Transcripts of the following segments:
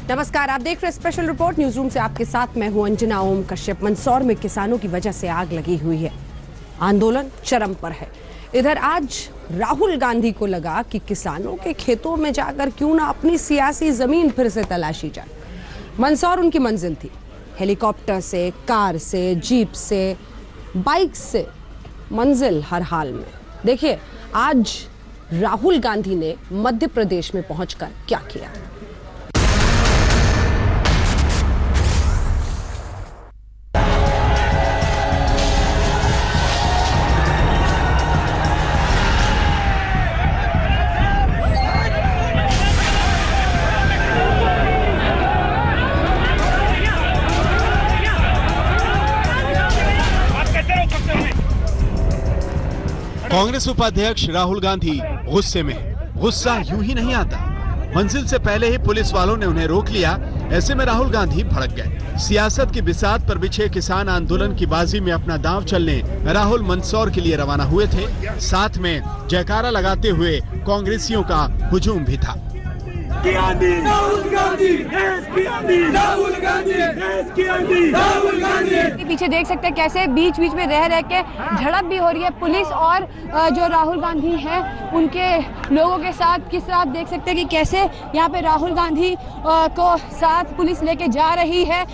नमस्कार, आप देख रहे हैं स्पेशल रिपोर्ट न्यूज रूम से। आपके साथ मैं हूं अंजना ओम कश्यप। मंदसौर में किसानों की वजह से आग लगी हुई है, आंदोलन चरम पर है। इधर आज राहुल गांधी को लगा कि किसानों के खेतों में जाकर क्यों ना अपनी सियासी जमीन फिर से तलाशी जाए। मंदसौर उनकी मंजिल थी। हेलीकॉप्टर से, कार से, जीप से, बाइक से मंजिल हर हाल में। देखिए आज राहुल गांधी ने मध्य प्रदेश में पहुंचकर क्या किया। कांग्रेस उपाध्यक्ष राहुल गांधी गुस्से में है। गुस्सा यूं ही नहीं आता। मंजिल से पहले ही पुलिस वालों ने उन्हें रोक लिया। ऐसे में राहुल गांधी भड़क गए। सियासत की बिसात पर बिछे किसान आंदोलन की बाजी में अपना दांव चलने राहुल मंदसौर के लिए रवाना हुए थे। साथ में जयकारा लगाते हुए कांग्रेसियों का हुजूम भी था। पीछे देख सकते हैं कैसे बीच बीच में रह के झड़प भी हो रही है पुलिस और जो राहुल गांधी हैं उनके लोगों के साथ। किस तरह आप देख सकते हैं कि कैसे यहाँ पे राहुल गांधी को साथ पुलिस लेके जा रही है।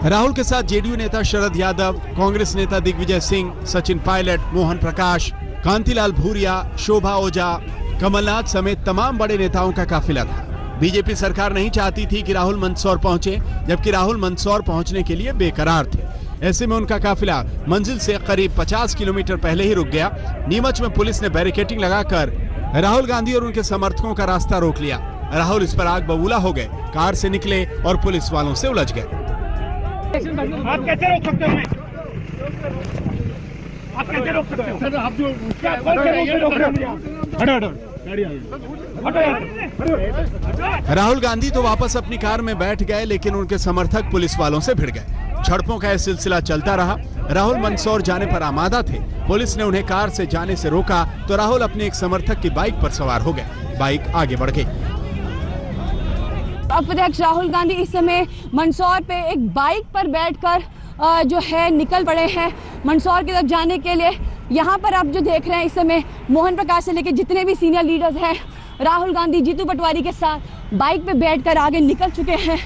राहुल के साथ जेडीयू नेता शरद यादव, कांग्रेस नेता दिग्विजय सिंह, सचिन पायलट, मोहन प्रकाश, कांतिलाल भूरिया, शोभा ओझा, कमलनाथ समेत तमाम बड़े नेताओं का काफिला था। बीजेपी सरकार नहीं चाहती थी कि राहुल मंदसौर पहुंचे, जबकि राहुल मंदसौर पहुंचने के लिए बेकरार थे। ऐसे में उनका काफिला मंजिल से करीब 50 किलोमीटर पहले ही रुक गया। नीमच में पुलिस ने बैरिकेडिंग लगाकर राहुल गांधी और उनके समर्थकों का रास्ता रोक लिया। राहुल इस पर आग बबूला हो गए, कार से निकले और पुलिस वालों से उलझ गए। आप कैसे रोक सकते हो? आप कैसे रोक सकते हो? आप जो राहुल गांधी तो वापस अपनी कार में बैठ गए, लेकिन उनके समर्थक पुलिस वालों से भिड़ गए। झड़पों का यह सिलसिला चलता रहा। राहुल मंदसौर जाने पर आमादा थे। पुलिस ने उन्हें कार से जाने से रोका तो राहुल अपने एक समर्थक की बाइक पर सवार हो गए। बाइक आगे बढ़ गई। अध्यक्ष राहुल गांधी इस समय मंदसौर पे एक बाइक पर बैठकर जो है निकल पड़े हैं मंदसौर की तरफ जाने के लिए। यहाँ पर आप जो देख रहे हैं इस समय मोहन प्रकाश से लेकर जितने भी सीनियर लीडर्स हैं, राहुल गांधी जीतू पटवारी के साथ बाइक पे बैठकर आगे निकल चुके हैं।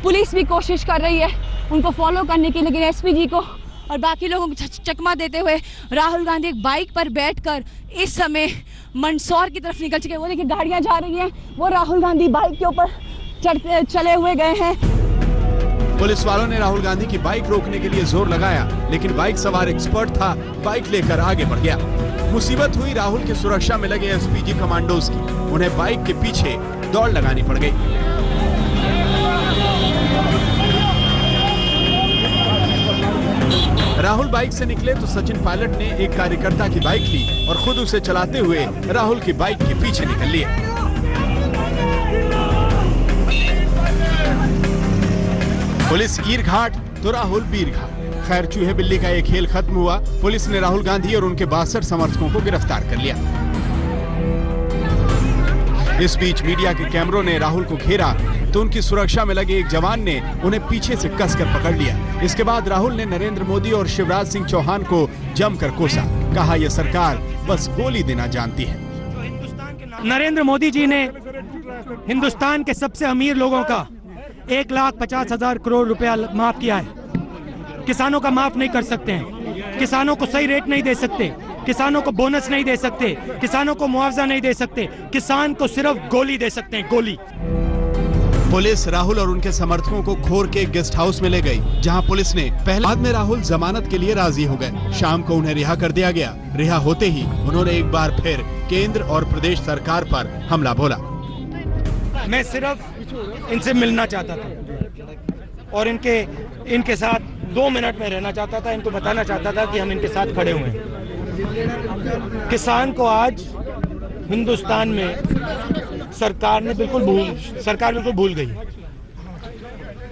पुलिस भी कोशिश कर रही है उनको फॉलो करने की, लेकिन एसपीजी को और बाकी लोगों को चकमा देते हुए राहुल गांधी एक बाइक पर बैठकर इस समय मंदसौर की तरफ निकल चुके हैं। वो देखिए गाड़ियाँ जा रही हैं, वो राहुल गांधी बाइक के ऊपर चले हुए गए हैं। पुलिस वालों ने राहुल गांधी की बाइक रोकने के लिए जोर लगाया, लेकिन बाइक सवार एक्सपर्ट था, बाइक लेकर आगे बढ़ गया। मुसीबत हुई राहुल की सुरक्षा में लगे एसपीजी कमांडोज की। उन्हें बाइक के पीछे दौड़ लगानी पड़ गई। राहुल बाइक से निकले तो सचिन पायलट ने एक कार्यकर्ता की बाइक ली और खुद उसे चलाते हुए राहुल की बाइक के पीछे निकल लिए। पुलिस ईर घाट तो राहुल बीर घाट। खैर चूहे बिल्ली का एक खेल खत्म हुआ। पुलिस ने राहुल गांधी और उनके 62 समर्थकों को गिरफ्तार कर लिया। इस बीच मीडिया के कैमरों ने राहुल को घेरा तो उनकी सुरक्षा में लगे एक जवान ने उन्हें पीछे से कसकर पकड़ लिया। इसके बाद राहुल ने नरेंद्र मोदी और शिवराज सिंह चौहान को जमकर कोसा। कहा यह सरकार बस गोली देना जानती है। नरेंद्र मोदी जी ने हिंदुस्तान के सबसे अमीर लोगों का 1,50,000 करोड़ रुपया माफ किया है। किसानों का माफ नहीं कर सकते हैं। किसानों को सही रेट नहीं दे सकते, किसानों को बोनस नहीं दे सकते, किसानों को मुआवजा नहीं दे सकते। किसान को सिर्फ गोली दे सकते हैं, गोली। पुलिस राहुल और उनके समर्थकों को खोर के गेस्ट हाउस में ले गई, जहां पुलिस ने बाद में राहुल जमानत के लिए राजी हो गए। शाम को उन्हें रिहा कर दिया गया। रिहा होते ही उन्होंने एक बार फिर केंद्र और प्रदेश सरकार पर हमला बोला। मैं सिर्फ इनसे मिलना चाहता था और इनके साथ 2 मिनट में रहना चाहता था। इनको बताना चाहता था कि हम इनके साथ खड़े हुए हैं। किसान को आज हिंदुस्तान में सरकार बिल्कुल भूल गई।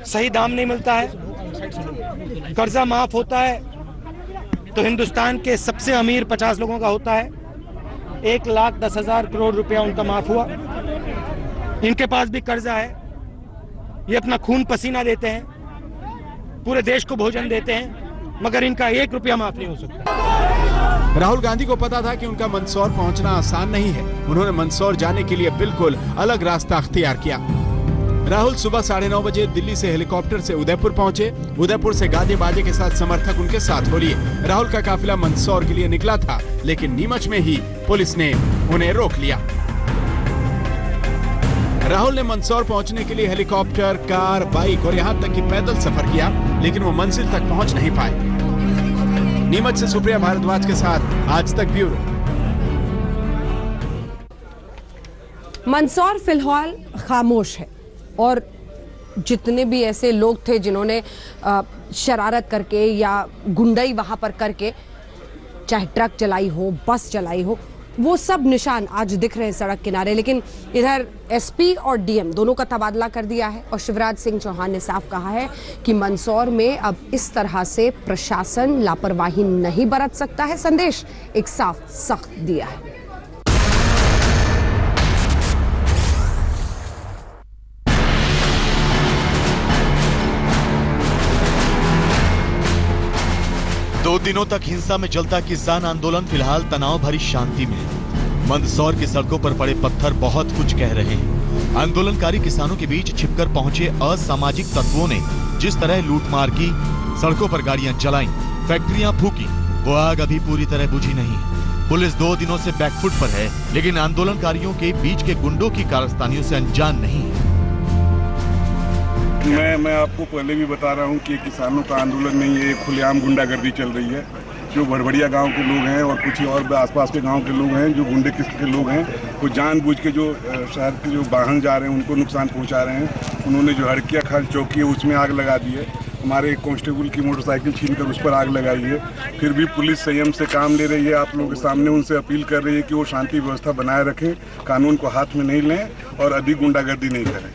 सही दाम नहीं मिलता है, कर्जा माफ होता है तो हिंदुस्तान के सबसे अमीर 50 लोगों का होता है। 1,10,000 करोड़ रुपया उनका माफ हुआ। इनके पास भी कर्जा है, ये अपना खून पसीना देते हैं, पूरे देश को भोजन देते हैं, मगर इनका 1 रुपया माफ नहीं हो सकता। राहुल गांधी को पता था कि उनका मंदसौर पहुंचना आसान नहीं है। उन्होंने मंदसौर जाने के लिए बिल्कुल अलग रास्ता अख्तियार किया। राहुल सुबह 9:30 बजे दिल्ली से हेलीकॉप्टर से उदयपुर पहुंचे। उदयपुर से गाजे बाजे के साथ समर्थक उनके साथ हो लिए। राहुल का काफिला मंदसौर के लिए निकला था, लेकिन नीमच में ही पुलिस ने उन्हें रोक लिया। राहुल ने मंदसौर पहुंचने के लिए हेलीकॉप्टर, कार, बाइक और यहां तक कि पैदल सफर किया, लेकिन वो मंजिल तक पहुंच नहीं पाए। नीमच से सुप्रिया भारद्वाज के साथ आज तक ब्यूरो। मंदसौर फिलहाल खामोश है और जितने भी ऐसे लोग थे जिन्होंने शरारत करके या गुंडई वहां पर करके चाहे ट्रक चलाई हो, बस चलाई हो, वो सब निशान आज दिख रहे हैं सड़क किनारे। लेकिन इधर एसपी और डीएम दोनों का तबादला कर दिया है और शिवराज सिंह चौहान ने साफ कहा है कि मंदसौर में अब इस तरह से प्रशासन लापरवाही नहीं बरत सकता है। संदेश एक साफ सख्त दिया है। दो दिनों तक हिंसा में जलता किसान आंदोलन फिलहाल तनाव भरी शांति में है। मंदसौर की सड़कों पर पड़े पत्थर बहुत कुछ कह रहे हैं। आंदोलनकारी किसानों के बीच छिपकर पहुंचे असामाजिक तत्वों ने जिस तरह लूटमार की, सड़कों पर गाड़ियां जलाईं, फैक्ट्रियां फूकी, वो आग अभी पूरी तरह बुझी नहीं है। पुलिस 2 दिनों से बैकफुट पर है, लेकिन आंदोलनकारियों के बीच के गुंडों की कारस्तानियों से अनजान नहीं है। मैं आपको पहले भी बता रहा हूं कि किसानों का आंदोलन नहीं है, खुलेआम गुंडागर्दी चल रही है। जो भड़भड़िया गांव के लोग हैं और कुछ और आसपास के गांव के लोग हैं, जो गुंडे किस्म के लोग हैं, वो जानबूझ के जो शहर के जो वाहन जा रहे हैं उनको नुकसान पहुंचा रहे हैं। उन्होंने जो हड़किया खाल चौकी है उसमें आग लगा दी है। हमारे एक कांस्टेबल की मोटरसाइकिल छीनकर उस पर आग लगाई है। फिर भी पुलिस संयम से काम ले रही है। आप लोगों के सामने उनसे अपील कर रही है कि वो शांति व्यवस्था बनाए रखें, कानून को हाथ में नहीं लें और अधिक गुंडागर्दी नहीं करें।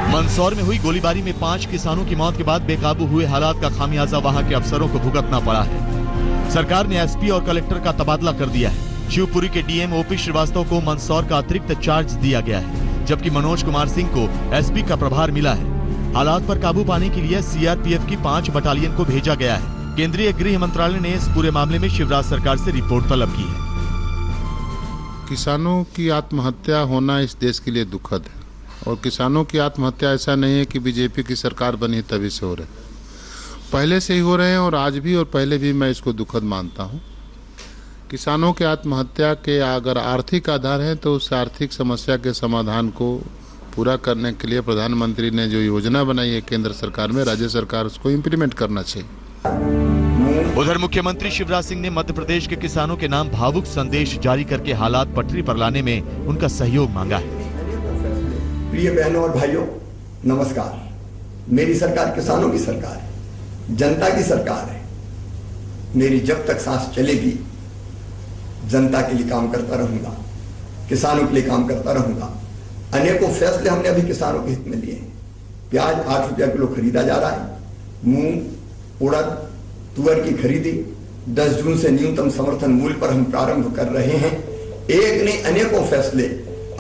मंदसौर में हुई गोलीबारी में 5 किसानों की मौत के बाद बेकाबू हुए हालात का खामियाजा वहां के अफसरों को भुगतना पड़ा है। सरकार ने एसपी और कलेक्टर का तबादला कर दिया है। शिवपुरी के डीएम ओपी श्रीवास्तव को मंदसौर का अतिरिक्त चार्ज दिया गया है, जबकि मनोज कुमार सिंह को एसपी का प्रभार मिला है। हालात पर काबू पाने के लिए सीआरपीएफ की 5 बटालियन को भेजा गया है। केंद्रीय गृह मंत्रालय ने इस पूरे मामले में शिवराज सरकार से रिपोर्ट तलब की है। किसानों की आत्महत्या होना इस देश के लिए दुखद है और किसानों की आत्महत्या ऐसा नहीं है कि बीजेपी की सरकार बनी तभी से हो रहे, पहले से ही हो रहे हैं और आज भी और पहले भी मैं इसको दुखद मानता हूं। किसानों के आत्महत्या के अगर आर्थिक आधार है तो उस आर्थिक समस्या के समाधान को पूरा करने के लिए प्रधानमंत्री ने जो योजना बनाई है केंद्र सरकार में, राज्य सरकार उसको इम्प्लीमेंट करना चाहिए। उधर मुख्यमंत्री शिवराज सिंह ने मध्य प्रदेश के किसानों के नाम भावुक संदेश जारी करके हालात पटरी पर लाने में उनका सहयोग मांगा है। प्रिय बहनों और भाइयों, नमस्कार। मेरी सरकार किसानों की सरकार है, जनता की सरकार है। मेरी जब तक सांस चलेगी जनता के लिए काम करता रहूंगा, किसानों के लिए काम करता रहूंगा। अनेकों फैसले हमने अभी किसानों के हित में लिए हैं। प्याज 8 रुपया किलो खरीदा जा रहा है। मूंग, उड़द, तुअर की खरीदी 10 जून से न्यूनतम समर्थन मूल्य पर हम प्रारंभ कर रहे हैं। एक नहीं अनेकों फैसले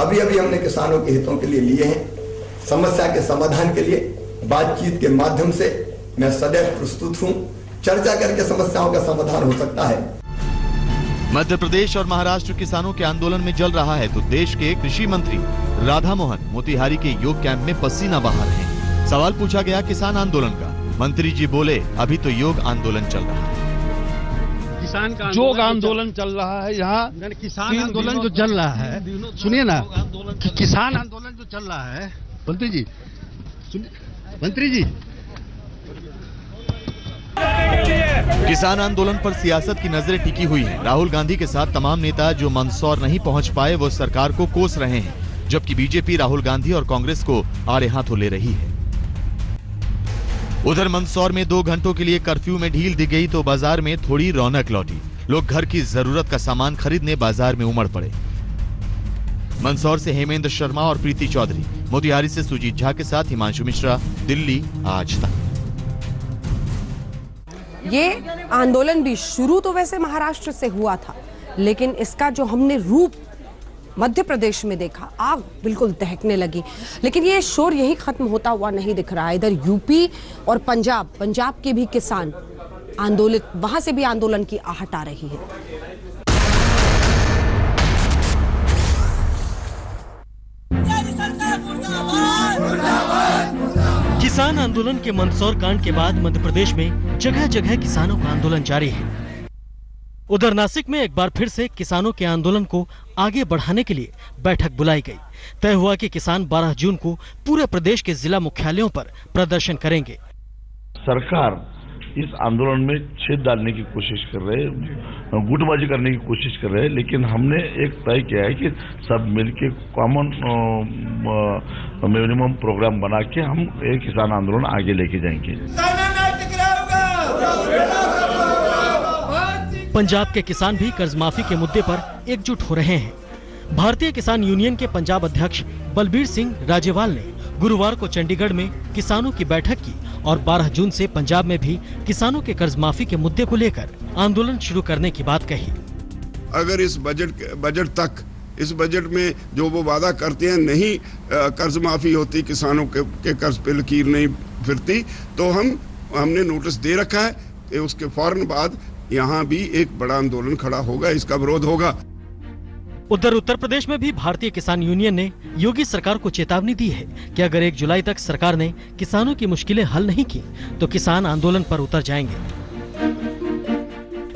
अभी हमने किसानों के हितों के लिए लिए हैं। समस्या के समाधान के लिए बातचीत के माध्यम से मैं सदैव प्रस्तुत हूं। चर्चा करके समस्याओं का समाधान हो सकता है। मध्य प्रदेश और महाराष्ट्र किसानों के आंदोलन में जल रहा है तो देश के कृषि मंत्री राधा मोहन मोतिहारी के योग कैंप में पसीना बहा रहे हैं। सवाल पूछा गया किसान आंदोलन का, मंत्री जी बोले अभी तो योग आंदोलन चल रहा है। किसान का योग आंदोलन चल रहा है। यहाँ किसान आंदोलन जो चल रहा है, सुनिए ना, किसान आंदोलन जो चल रहा है, मंत्री जी किसान आंदोलन पर सियासत की नजरें टिकी हुई हैं। राहुल गांधी के साथ तमाम नेता जो मंदसौर नहीं पहुंच पाए वो सरकार को कोस रहे हैं, जबकि बीजेपी राहुल गांधी और कांग्रेस को आड़े हाथों ले रही है। उधर मंदसौर में 2 घंटों के लिए कर्फ्यू में ढील दी गई तो बाजार में थोड़ी रौनक लौटी। लोग घर की जरूरत का सामान खरीदने बाजार में उमड़ पड़े। मंदसौर से हेमेंद्र शर्मा और प्रीति चौधरी, मोतिहारी से सुजीत झा के साथ हिमांशु मिश्रा, दिल्ली आज तक। ये आंदोलन भी शुरू तो वैसे महाराष्ट्र से हुआ था, लेकिन इसका जो हमने रूप मध्य प्रदेश में देखा, आग बिल्कुल दहकने लगी। लेकिन ये शोर यही खत्म होता हुआ नहीं दिख रहा है। इधर यूपी और पंजाब के भी किसान आंदोलित, वहां से भी आंदोलन की आहट आ रही है। किसान आंदोलन के मंदसौर कांड के बाद मध्य प्रदेश में जगह जगह किसानों का आंदोलन जारी है। उधर नासिक में एक बार फिर से किसानों के आंदोलन को आगे बढ़ाने के लिए बैठक बुलाई गई। तय हुआ कि किसान 12 जून को पूरे प्रदेश के जिला मुख्यालयों पर प्रदर्शन करेंगे। सरकार इस आंदोलन में छेद डालने की कोशिश कर रहे हैं, गुटबाजी करने की कोशिश कर रहे हैं, लेकिन हमने एक तय किया है कि सब मिलके कॉमन मिनिमम प्रोग्राम बना के हम एक किसान आंदोलन आगे लेके जाएंगे। पंजाब के किसान भी कर्ज माफी के मुद्दे पर एकजुट हो रहे हैं। भारतीय किसान यूनियन के पंजाब अध्यक्ष बलबीर सिंह राजेवाल ने गुरुवार को चंडीगढ़ में किसानों की बैठक की और 12 जून से पंजाब में भी किसानों के कर्ज माफी के मुद्दे को लेकर आंदोलन शुरू करने की बात कही। अगर इस इस बजट में जो वो वादा करते हैं नहीं कर्ज माफी होती, किसानों के कर्ज पे लकीर नहीं फिरती, तो हमने नोटिस दे रखा है कि उसके फौरन बाद यहाँ भी एक बड़ा आंदोलन खड़ा होगा, इसका विरोध होगा। उधर उत्तर प्रदेश में भी भारतीय किसान यूनियन ने योगी सरकार को चेतावनी दी है कि अगर 1 जुलाई तक सरकार ने किसानों की मुश्किलें हल नहीं की तो किसान आंदोलन पर उतर जाएंगे।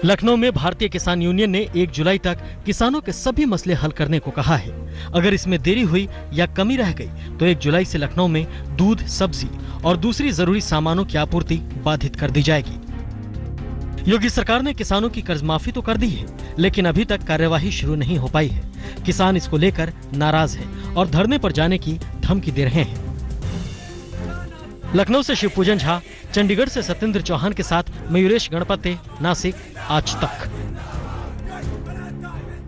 लखनऊ में भारतीय किसान यूनियन ने 1 जुलाई तक किसानों के सभी मसले हल करने को कहा है। अगर इसमें देरी हुई या कमी रह गई तो 1 जुलाई से लखनऊ में दूध, सब्जी और दूसरी जरूरी सामानों की आपूर्ति बाधित कर दी जाएगी। योगी सरकार ने किसानों की कर्ज माफी तो कर दी है, लेकिन अभी तक कार्यवाही शुरू नहीं हो पाई है। किसान इसको लेकर नाराज हैं और धरने पर जाने की धमकी दे रहे हैं। लखनऊ से शिवपूजन झा, चंडीगढ़ से सत्येंद्र चौहान के साथ मयूरेश गणपते, नासिक, आज तक।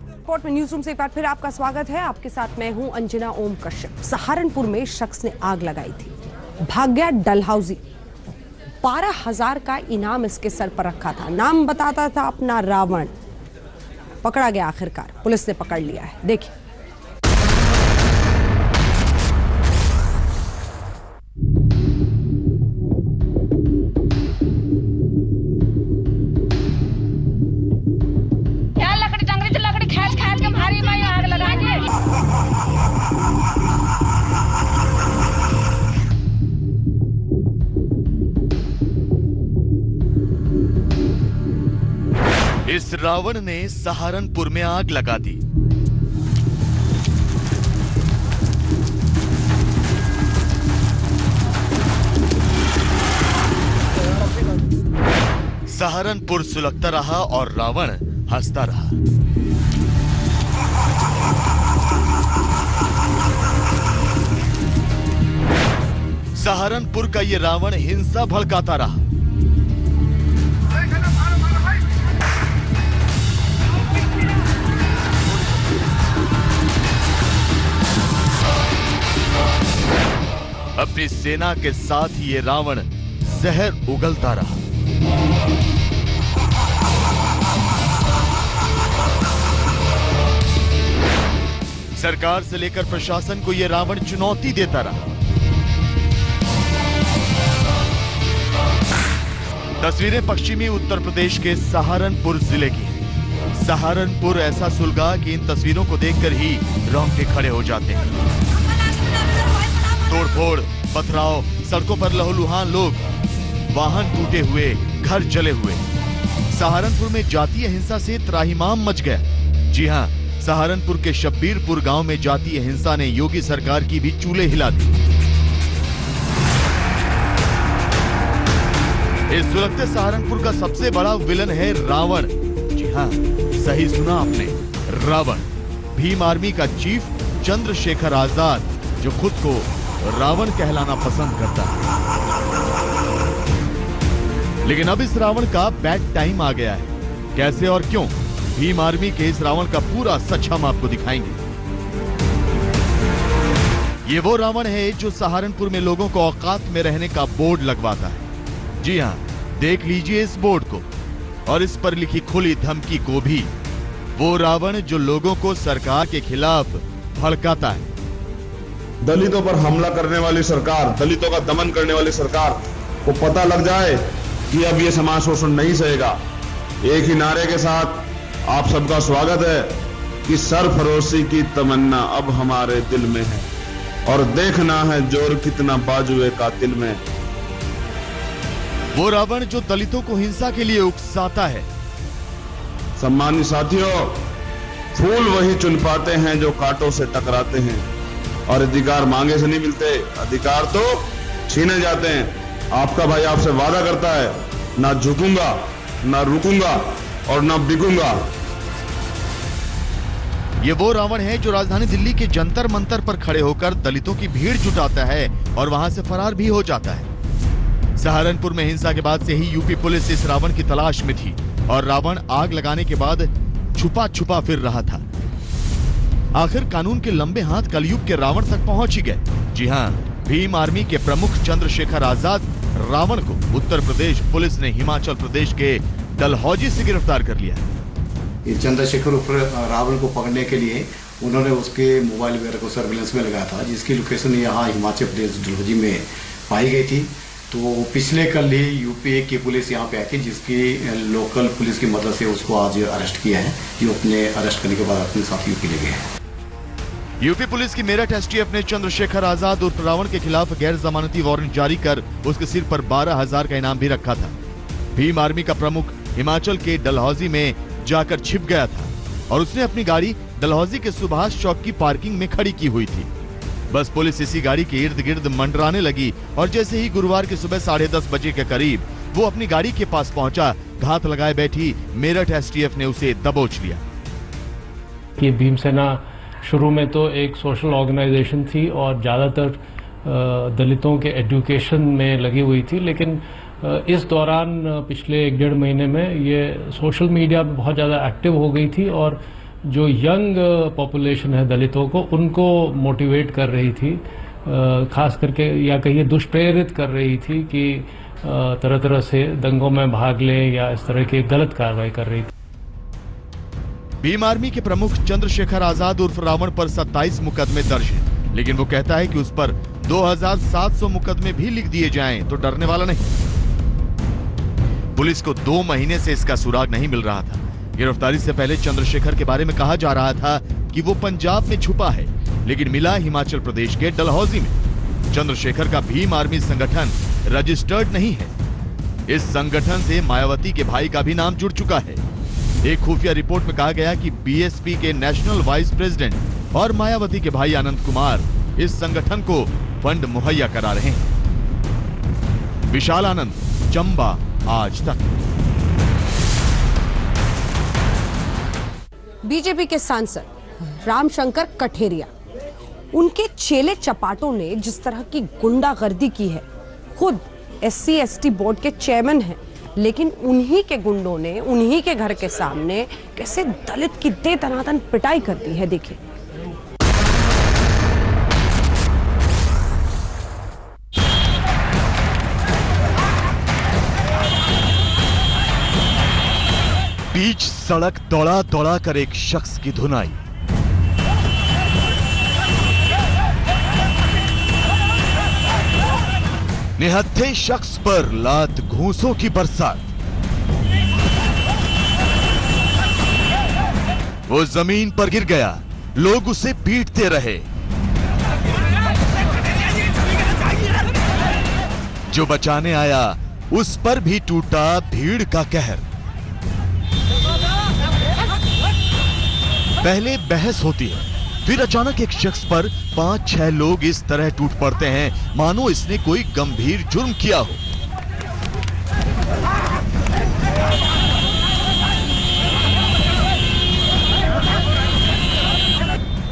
रिपोर्ट में न्यूज रूम से एक बार फिर आपका स्वागत है। आपके साथ मैं हूं अंजना ओम कश्यप। सहारनपुर में शख्स ने आग लगाई थी, भाग गया डलहौजी। 12,000 का इनाम इसके सर पर रखा था। नाम बताता था अपना रावण। पकड़ा गया आखिरकार, पुलिस ने पकड़ लिया है। देखिए। यार लकड़ी जंगली से लकड़ी खींच के भारी में आग लगाएंगे। इस रावण ने सहारनपुर में आग लगा दी। सहारनपुर सुलगता रहा और रावण हंसता रहा। सहारनपुर का ये रावण हिंसा भड़काता रहा। अपनी सेना के साथ ही ये रावण जहर उगलता रहा। सरकार से लेकर प्रशासन को ये रावण चुनौती देता रहा। तस्वीरें पश्चिमी उत्तर प्रदेश के सहारनपुर जिले की। सहारनपुर ऐसा सुलगा कि इन तस्वीरों को देखकर ही रोंगटे खड़े हो जाते हैं। तोड़फोड़, पथराव, सड़कों पर लहूलुहान लोग, वाहन टूटे हुए, घर जले हुए। सहारनपुर में जातीय हिंसा से त्राहिमाम मच गया। जी हां, सहारनपुर के शब्बीरपुर गांव में जातीय हिंसा ने योगी सरकार की भी चूल्हे हिला दी। इस सुलगते सहारनपुर का सबसे बड़ा विलन है रावण। जी हां, सही सुना आपने, रावण। भीम आर्मी का चीफ चंद्रशेखर आजाद, जो खुद को रावण कहलाना पसंद करता है। लेकिन अब इस रावण का बैड टाइम आ गया है। कैसे और क्यों, भीम आर्मी के इस रावण का पूरा सच हम आपको दिखाएंगे। ये वो रावण है जो सहारनपुर में लोगों को औकात में रहने का बोर्ड लगवाता है। जी हां, देख लीजिए इस बोर्ड को और इस पर लिखी खुली धमकी को भी। वो रावण जो लोगों को सरकार के खिलाफ भड़काता है। दलितों पर हमला करने वाली सरकार, दलितों का दमन करने वाली सरकार को पता लग जाए कि अब ये समाज शोषण नहीं सहेगा। एक ही नारे के साथ आप सबका स्वागत है कि सरफरोशी की तमन्ना अब हमारे दिल में है और देखना है जोर कितना बाजुए कातिल में। वो रावण जो दलितों को हिंसा के लिए उकसाता है। सम्मानित साथियों, फूल वही चुन पाते हैं जो कांटों से टकराते हैं और अधिकार मांगे से नहीं मिलते, अधिकार तो छीने जाते हैं। आपका भाई आपसे वादा करता है, ना झुकूंगा, ना रुकूंगा और ना बिकूंगा। ये वो रावण है जो राजधानी दिल्ली के जंतर मंतर पर खड़े होकर दलितों की भीड़ जुटाता है और वहां से फरार भी हो जाता है। सहारनपुर में हिंसा के बाद से ही यूपी पुलिस इस रावण की तलाश में थी और रावण आग लगाने के बाद छुपा छुपा फिर रहा था। आखिर कानून के लंबे हाथ कलयुग के रावण तक पहुंच ही गए। जी हां, भीम आर्मी के प्रमुख चंद्रशेखर आजाद रावण को उत्तर प्रदेश पुलिस ने हिमाचल प्रदेश के डलहौजी से गिरफ्तार कर लिया। चंद्रशेखर रावण को पकड़ने के लिए उन्होंने उसके मोबाइल वगैरह को सर्विलेंस में लगाया था, जिसकी लोकेशन यहाँ हिमाचल प्रदेश डलहौजी में पाई गई थी। तो पिछले कल ही यूपी की पुलिस यहाँ पे आई थी, जिसकी लोकल पुलिस की मदद से उसको आज अरेस्ट किया है, जो अपने अरेस्ट करने के बाद अपने साथ यूपी ले गए हैं। यूपी पुलिस की मेरठ एसटीएफ ने चंद्रशेखर आजाद उर्फ रावण के खिलाफ गैर जमानती वारंट जारी कर उसके सिर पर 12,000 का इनाम भी रखा था। भीम आर्मी का प्रमुख हिमाचल के डलहौजी में जाकर छिप गया था और उसने अपनी गाड़ी डलहौजी के सुभाष चौक की पार्किंग में खड़ी की हुई थी। बस पुलिस इसी गाड़ी के इर्द गिर्द मंडराने लगी और जैसे ही गुरुवार की सुबह 10:30 बजे के करीब वो अपनी गाड़ी के पास पहुंचा, घात लगाए बैठी मेरठ एसटीएफ ने उसे दबोच लिया। ये भीमसेना शुरू में तो एक सोशल ऑर्गेनाइजेशन थी और ज़्यादातर दलितों के एजुकेशन में लगी हुई थी, लेकिन इस दौरान पिछले 1-1.5 महीने में ये सोशल मीडिया में बहुत ज़्यादा एक्टिव हो गई थी और जो यंग पॉपुलेशन है दलितों को, उनको मोटिवेट कर रही थी, खास करके या कहिए दुष्प्रेरित कर रही थी कि तरह तरह से दंगों में भाग लें या इस तरह की गलत कार्रवाई कर रही थी। भीम आर्मी के प्रमुख चंद्रशेखर आजाद उर्फ रावण पर 27 मुकदमे दर्ज हैं, लेकिन वो कहता है कि उस पर 2,700 मुकदमे भी लिख दिए जाएं तो डरने वाला नहीं। पुलिस को 2 महीने से इसका सुराग नहीं मिल रहा था। गिरफ्तारी से पहले चंद्रशेखर के बारे में कहा जा रहा था कि वो पंजाब में छुपा है, लेकिन मिला हिमाचल प्रदेश के डलहौजी में। चंद्रशेखर का भीम आर्मी संगठन रजिस्टर्ड नहीं है। इस संगठन से मायावती के भाई का भी नाम जुड़ चुका है। एक खुफिया रिपोर्ट में कहा गया कि बीएसपी के नेशनल वाइस प्रेसिडेंट और मायावती के भाई आनंद कुमार इस संगठन को फंड मुहैया करा रहे हैं। विशाल आनंद, चंबा, आज तक। बीजेपी के सांसद रामशंकर कठेरिया, उनके चेले चपाटों ने जिस तरह की गुंडागर्दी की है, खुद SC/ST बोर्ड के चेयरमैन हैं, लेकिन उन्हीं के गुंडों ने उन्हीं के घर के सामने कैसे दलित की दे दनादन पिटाई कर दी है, देखिए। बीच सड़क दौड़ा दौड़ा कर एक शख्स की धुनाई। निहत्थे शख्स पर लात घूंसों की बरसात। वो जमीन पर गिर गया, लोग उसे पीटते रहे। जो बचाने आया उस पर भी टूटा भीड़ का कहर। पहले बहस होती है, फिर अचानक एक शख्स पर 5-6 लोग इस तरह टूट पड़ते हैं मानो इसने कोई गंभीर जुर्म किया हो।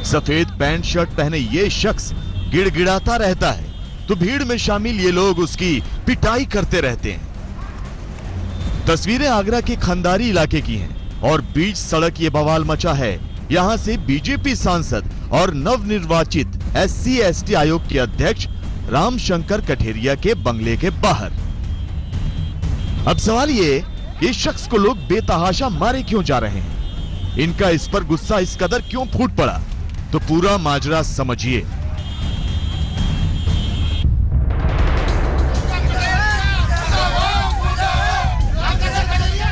सफेद पैंट शर्ट पहने ये शख्स गिड़गिड़ाता रहता है तो भीड़ में शामिल ये लोग उसकी पिटाई करते रहते हैं। तस्वीरें आगरा के खंदारी इलाके की हैं और बीच सड़क ये बवाल मचा है। यहां से बीजेपी सांसद और नवनिर्वाचित SC/ST आयोग के अध्यक्ष रामशंकर कठेरिया के बंगले के बाहर। अब सवाल ये, इस शख्स को लोग बेतहाशा मारे क्यों जा रहे हैं? इनका इस पर गुस्सा इस कदर क्यों फूट पड़ा, तो पूरा माजरा समझिए।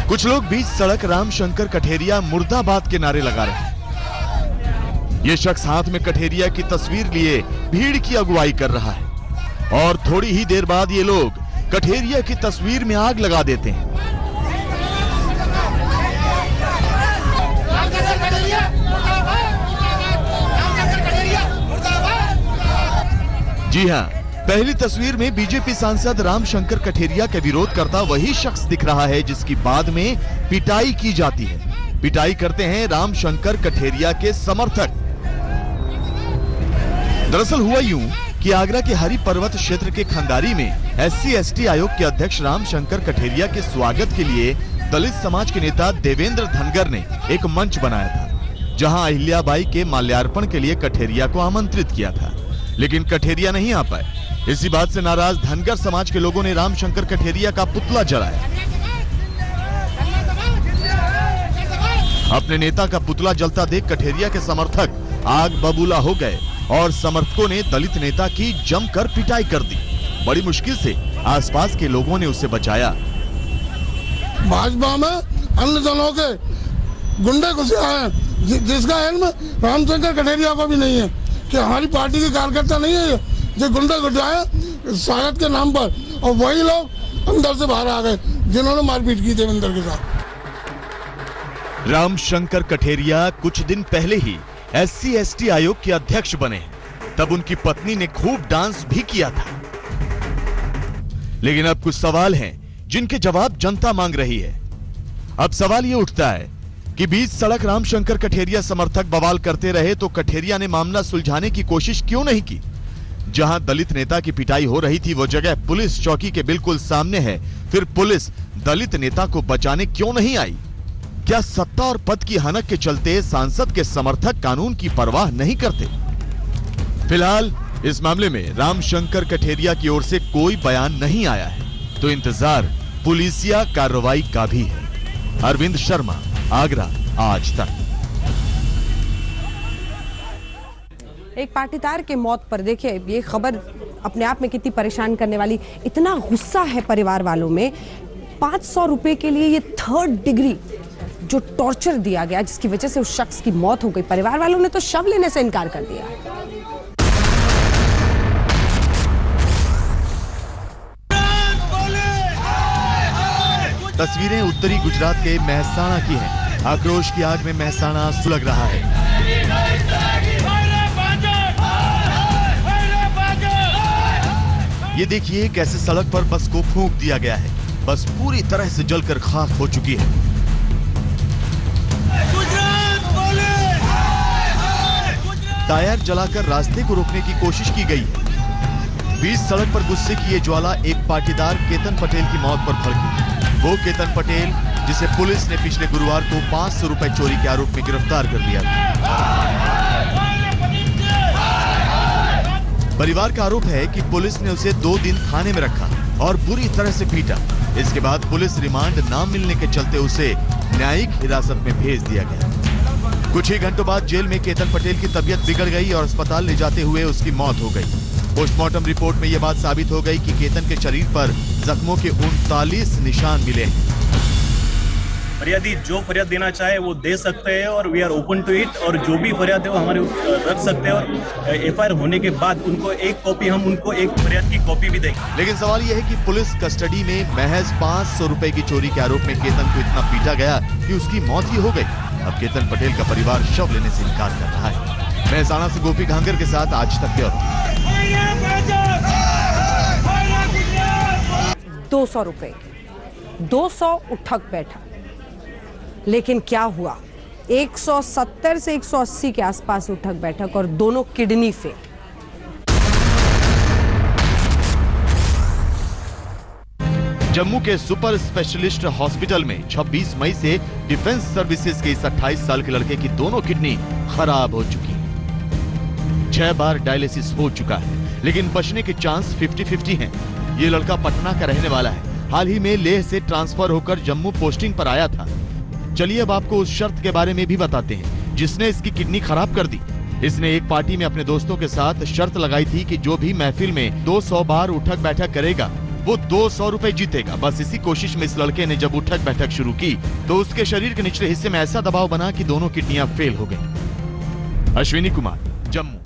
कुछ लोग बीच सड़क रामशंकर कठेरिया मुर्दाबाद के नारे लगा रहे हैं। ये शख्स हाथ में कठेरिया की तस्वीर लिए भीड़ की अगुवाई कर रहा है और थोड़ी ही देर बाद ये लोग कठेरिया की तस्वीर में आग लगा देते हैं। जी हां, पहली तस्वीर में बीजेपी सांसद रामशंकर कठेरिया के विरोध करता वही शख्स दिख रहा है जिसकी बाद में पिटाई की जाती है। पिटाई करते हैं रामशंकर कठेरिया के समर्थक। दरअसल हुआ यूं कि आगरा के हरि पर्वत क्षेत्र के खंगारी में SC/ST आयोग के अध्यक्ष रामशंकर कठेरिया के स्वागत के लिए दलित समाज के नेता देवेंद्र धनगर ने एक मंच बनाया था, जहां अहिल्याबाई के माल्यार्पण के लिए कठेरिया को आमंत्रित किया था, लेकिन कठेरिया नहीं आ पाए। इसी बात से नाराज धनगर समाज के लोगों ने रामशंकर कठेरिया का पुतला जलाया। अपने नेता का पुतला जलता देख कठेरिया के समर्थक आग बबूला हो गए और समर्थकों ने दलित नेता की जमकर पिटाई कर दी। बड़ी मुश्किल से आसपास के लोगों ने उसे बचाया। भाजपा में अन्य दलों के गुंडे घुसे आए, जिसका इल्म रामशंकर कठेरिया को भी नहीं है कि हमारी पार्टी के कार्यकर्ता नहीं है, जो गुंडे घुसाए स्वागत के नाम पर, और वही लोग अंदर से बाहर आ गए जिन्होंने मारपीट की देवेंद्र के साथ। रामशंकर कठेरिया कुछ दिन पहले ही SC/ST आयोग के अध्यक्ष बने, तब उनकी पत्नी ने खूब डांस भी किया था। लेकिन अब कुछ सवाल हैं जिनके जवाब जनता मांग रही है। अब सवाल ये उठता है कि बीच सड़क रामशंकर कठेरिया समर्थक बवाल करते रहे तो कठेरिया ने मामला सुलझाने की कोशिश क्यों नहीं की? जहां दलित नेता की पिटाई हो रही थी वो जगह पुलिस चौकी के बिल्कुल सामने है, फिर पुलिस दलित नेता को बचाने क्यों नहीं आई? क्या सत्ता और पद की हनक के चलते सांसद के समर्थक कानून की परवाह नहीं करते? फिलहाल इस मामले में रामशंकर कठेरिया की ओर से कोई बयान नहीं आया है, तो इंतजार पुलिसिया कार्रवाई का भी है। अरविंद शर्मा, आगरा, आज तक। एक पाटीदार के मौत पर देखिए, ये खबर अपने आप में कितनी परेशान करने वाली। इतना गुस्सा है परिवार वालों में। 500 रुपए के लिए ये 3rd डिग्री जो टॉर्चर दिया गया, जिसकी वजह से उस शख्स की मौत हो गई। परिवार वालों ने तो शव लेने से इनकार कर दिया। तस्वीरें उत्तरी गुजरात के मेहसाणा की हैं। आक्रोश की आग में मेहसाणा सुलग रहा है। ये देखिए कैसे सड़क पर बस को फूंक दिया गया है। बस पूरी तरह से जलकर खाक हो चुकी है। टायर जलाकर रास्ते को रोकने की कोशिश की गई है। बीच सड़क पर गुस्से की ये ज्वाला एक पाटीदार केतन पटेल की मौत पर भड़की। वो केतन पटेल जिसे पुलिस ने पिछले गुरुवार को 500 रुपए चोरी के आरोप में गिरफ्तार कर लिया था। परिवार का आरोप है कि पुलिस ने उसे 2 दिन थाने में रखा और बुरी तरह से पीटा। इसके बाद पुलिस रिमांड न मिलने के चलते उसे न्यायिक हिरासत में भेज दिया गया। कुछ ही घंटों बाद जेल में केतन पटेल की तबीयत बिगड़ गई और अस्पताल ले जाते हुए उसकी मौत हो गई। पोस्टमार्टम रिपोर्ट में यह बात साबित हो गई कि केतन के शरीर पर जख्मों के 39 निशान मिले हैं। फरियादी जो फरियाद देना चाहे वो दे सकते हैं और we are open to it, और जो भी फरियाद है वो हमारे रख सकते हैं, और FIR होने के बाद उनको एक कॉपी, हम उनको एक फरियाद की कॉपी भी देंगे। लेकिन सवाल यह है कि पुलिस कस्टडी में महज 500 रुपए की चोरी के आरोप में केतन को इतना पीटा गया कि उसकी मौत ही हो गई। अब केतन पटेल का परिवार शव लेने से इनकार कर रहा है। मेहसाणा से गोपी घांगर के साथ आज तक ब्यूरो। 200 रुपए, 200 उठक बैठक, लेकिन क्या हुआ? 170 से 180 के आसपास उठक बैठक और दोनों किडनी फेल। जम्मू के सुपर स्पेशलिस्ट हॉस्पिटल में 26 मई से डिफेंस सर्विसेज के इस 28 साल के लड़के की दोनों किडनी खराब हो चुकी है। 6 बार डायलिसिस हो चुका है, लेकिन बचने के चांस 50-50 हैं। ये लड़का पटना का रहने वाला है। हाल ही में लेह से ट्रांसफर होकर जम्मू पोस्टिंग पर आया था। चलिए अब आपको उस शर्त के बारे में भी बताते हैं जिसने इसकी किडनी खराब कर दी। इसने एक पार्टी में अपने दोस्तों के साथ शर्त लगाई थी कि जो भी महफिल में 200 बार उठक बैठक करेगा वो 200 रुपए जीतेगा। बस इसी कोशिश में इस लड़के ने जब उठक बैठक शुरू की तो उसके शरीर के निचले हिस्से में ऐसा दबाव बना कि दोनों किडनियां फेल हो गई। अश्विनी कुमार, जम्मू।